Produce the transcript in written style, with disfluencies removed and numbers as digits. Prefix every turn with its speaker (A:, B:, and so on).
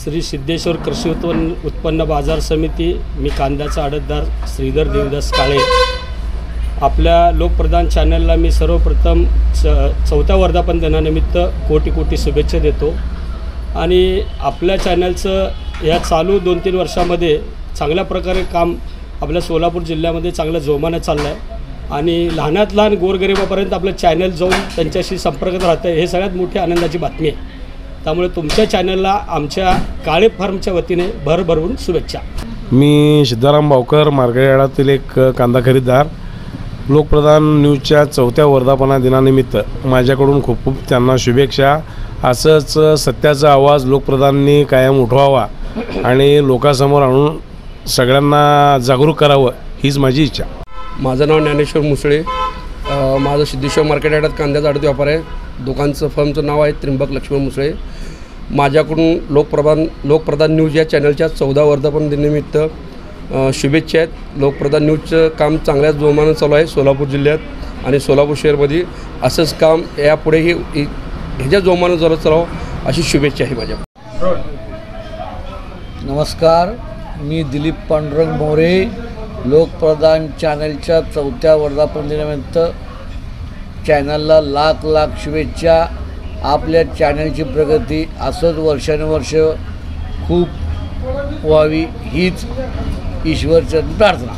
A: श्री सिद्धेश्वर कृषी उत्पन्न बाजार समिती, मी कांद्याचा आडतदार श्रीधर देवदास काळे। आपल्या लोकप्रधान चॅनलला मी सर्वप्रथम चौथ्या वर्धापन दिनानिमित्त कोटी कोटी शुभेच्छा देतो। आणि आपल्या चॅनलचं या चालू 2-3 वर्षामध्ये चांगल्या प्रकारे काम आपल्या सोलापूर जिल्ह्यामध्ये चांगलं जोमानं चाललं आहे आणि लहानात लहान गोरगरिबापर्यंत आपलं चॅनल जाऊन त्यांच्याशी संपर्कात राहतं, हे सगळ्यात मोठी आनंदाची बातमी आहे। त्यामुळे तुमच्या चॅनलला आमच्या काळे फार्मच्या वतीने भरभरून शुभेच्छा।
B: मी सिद्धाराम भावकर, मार्गेळातील एक कांदा खरेदीदार। लोकप्रधान न्यूजच्या 4थ्या वर्धापना दिनानिमित्त माझ्याकडून खूप खूप त्यांना शुभेच्छा। असंच सत्याचा आवाज लोकप्रधानांनी कायम उठवावा आणि लोकांसमोर आणून सगळ्यांना जागरूक करावं, हीच माझी इच्छा।
C: माझं नाव ज्ञानेश्वर मुसळे, माझं सिद्धेश्वर मार्केट यार्डात कांद्याचा आडत व्यापार आहे। दुकानचं फर्मचं नाव आहे त्रिंबक लक्ष्मण मुसळे। माझ्याकडून लोकप्रधान न्यूज या चॅनलच्या 14 वर्धापन दिनानिमित्त शुभेच्छा आहेत। लोकप्रधान न्यूजचं काम चांगल्याच जोमानं चालू आहे सोलापूर जिल्ह्यात आणि सोलापूर शहरमध्ये। असंच काम यापुढेही ह्याच्या जोमानं चालावं अशी शुभेच्छा आहे माझ्या।
D: नमस्कार, मी दिलीप पांडुरंग मोरे। लोकप्रधान चॅनलच्या 4थ्या वर्धापन दिनानिमित्त चॅनलला लाख लाख शुभेच्छा। आपल्या चॅनलची प्रगती असंच वर्षानुवर्ष खूप व्हावी हीच ईश्वरचरणी प्रार्थना।